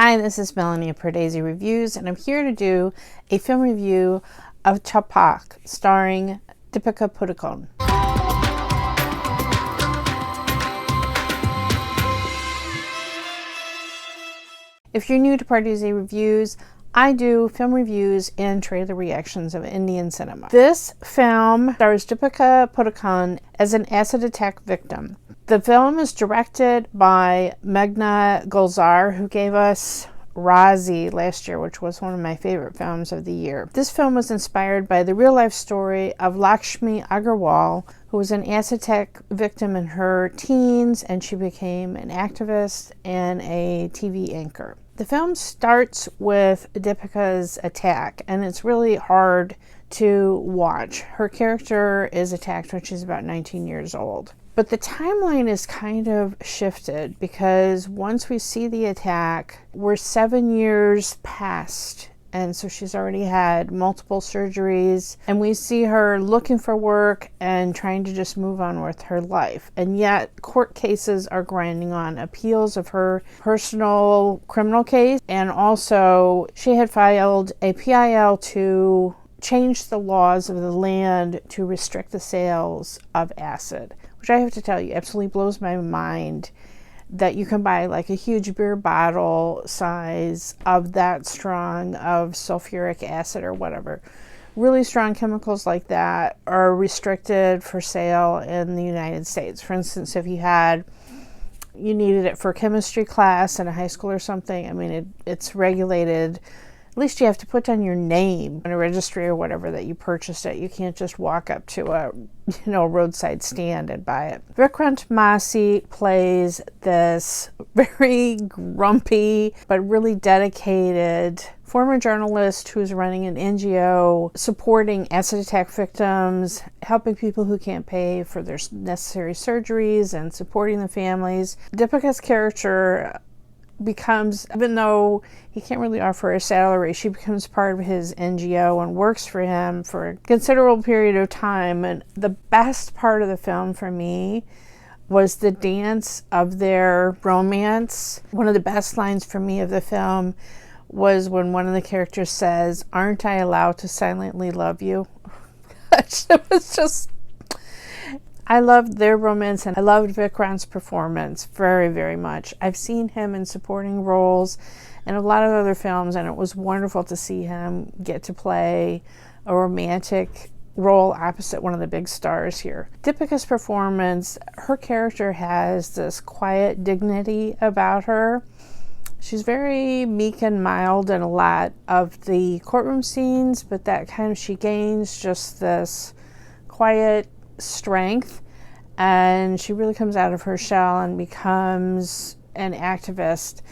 Hi, this is Melanie of Pardesi Reviews, and I'm here to do a film review of Chhapaak, starring Deepika Pudakone. If you're new to Pardesi Reviews, I do film reviews and trailer reactions of Indian cinema. This film stars Deepika Pudakone as an acid attack victim. The film is directed by Meghna Gulzar, who gave us Razi last year, which was one of my favorite films of the year. This film was inspired by the real-life story of Laxmi Agarwal, who was an acid attack victim in her teens, and she became an activist and a TV anchor. The film starts with Deepika's attack, and it's really hard to watch. Her character is attacked when she's about 19 years old. But the timeline is kind of shifted because once we see the attack, we're 7 years past. And so she's already had multiple surgeries, and we see her looking for work and trying to just move on with her life. And yet court cases are grinding on, appeals of her personal criminal case. And also she had filed a PIL to change the laws of the land to restrict the sales of acid, which I have to tell you absolutely blows my mind, that you can buy like a huge beer bottle size of that strong of sulfuric acid or whatever. Really strong chemicals like that are restricted for sale in the United States. For instance, if you needed it for chemistry class in a high school or something, I mean, it's regulated. At least you have to put down your name on a registry or whatever that you purchased it. You can't just walk up to a roadside stand and buy it. Vikrant Massey plays this very grumpy but really dedicated former journalist who's running an NGO supporting acid attack victims, helping people who can't pay for their necessary surgeries and supporting the families. Deepika's character becomes, even though he can't really offer a salary, she becomes part of his NGO and works for him for a considerable period of time. And the best part of the film for me was the dance of their romance. One of the best lines for me of the film was when one of the characters says, "Aren't I allowed to silently love you?" It was just, I loved their romance, and I loved Vikrant's performance very, very much. I've seen him in supporting roles in a lot of other films, and it was wonderful to see him get to play a romantic role opposite one of the big stars here. Deepika's performance, her character has this quiet dignity about her. She's very meek and mild in a lot of the courtroom scenes, but she gains just this quiet strength, and she really comes out of her shell and becomes an activist.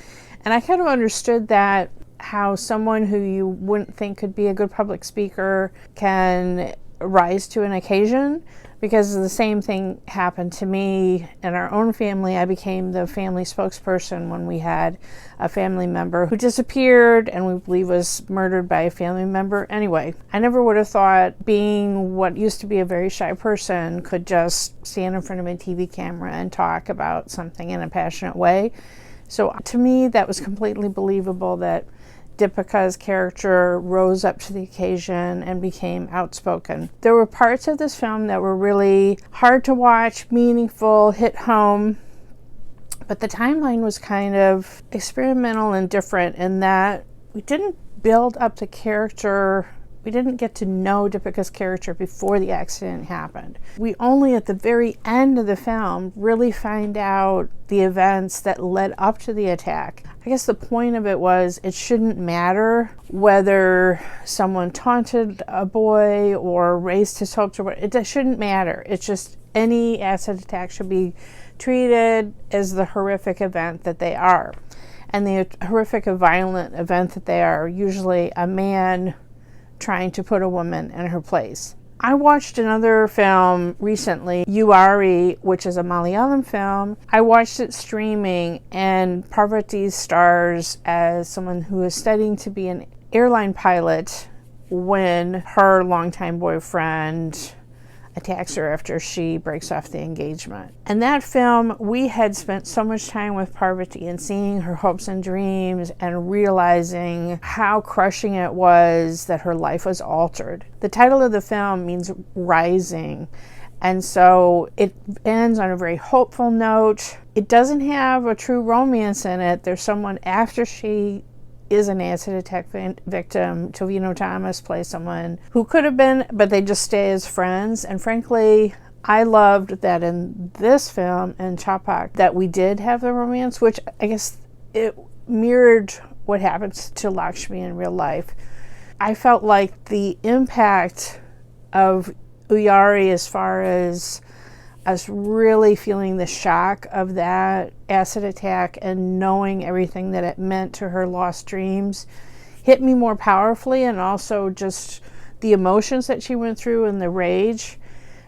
And I kind of understood that, how someone who you wouldn't think could be a good public speaker can rise to an occasion, because the same thing happened to me in our own family. I became the family spokesperson when we had a family member who disappeared and we believe was murdered by a family member. Anyway, I never would have thought being what used to be a very shy person could just stand in front of a TV camera and talk about something in a passionate way. So to me, that was completely believable that Deepika's character rose up to the occasion and became outspoken. There were parts of this film that were really hard to watch, meaningful, hit home, but the timeline was kind of experimental and different in that we didn't build up the character. We didn't get to know Deepika's character before the accident happened. We only at the very end of the film really find out the events that led up to the attack. I guess the point of it was, it shouldn't matter whether someone taunted a boy or raised his hopes, or it shouldn't matter. It's just any acid attack should be treated as the horrific event that they are. And the horrific and violent event that they are usually a man trying to put a woman in her place. I watched another film recently, Uari, which is a Malayalam film. I watched it streaming, and Parvati stars as someone who is studying to be an airline pilot when her longtime boyfriend, attacks her after she breaks off the engagement. And that film, we had spent so much time with Parvati and seeing her hopes and dreams and realizing how crushing it was that her life was altered. The title of the film means rising. And so it ends on a very hopeful note. It doesn't have a true romance in it. There's someone after she is an acid attack victim. Tovino Thomas plays someone who could have been, but they just stay as friends. And frankly, I loved that in this film, in Chhapaak, that we did have the romance, which I guess it mirrored what happens to Laxmi in real life. I felt like the impact of Uyari, as far as us really feeling the shock of that acid attack and knowing everything that it meant to her lost dreams, hit me more powerfully, and also just the emotions that she went through and the rage.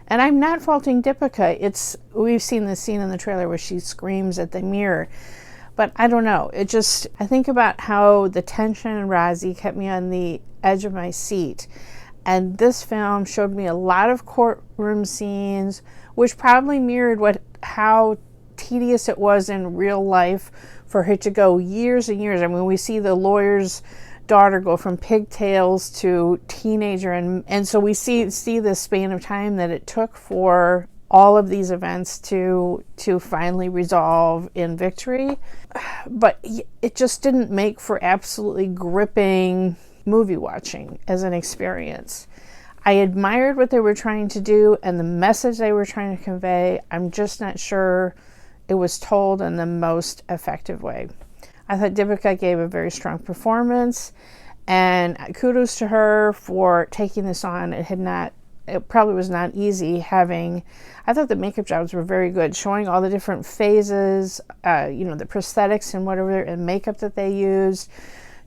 And I'm not faulting Deepika. We've seen this scene in the trailer where she screams at the mirror. But I don't know. I think about how the tension in Razi kept me on the edge of my seat. And this film showed me a lot of courtroom scenes, which probably mirrored how tedious it was in real life for her to go years and years. I mean, we see the lawyer's daughter go from pigtails to teenager, and so we see the span of time that it took for all of these events to finally resolve in victory. But it just didn't make for absolutely gripping movie watching as an experience. I admired what they were trying to do and the message they were trying to convey. I'm just not sure it was told in the most effective way. I thought Deepika gave a very strong performance, and kudos to her for taking this on. It probably was not easy I thought the makeup jobs were very good, showing all the different phases, the prosthetics and whatever and makeup that they used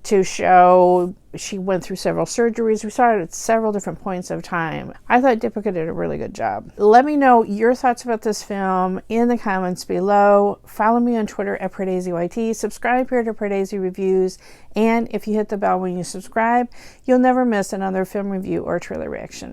to show she went through several surgeries. We saw it at several different points of time. I thought Deepika did a really good job. Let me know your thoughts about this film in the comments below. Follow me on Twitter at PardeziYT. Subscribe here to Pardesi Reviews. And if you hit the bell when you subscribe, you'll never miss another film review or trailer reaction.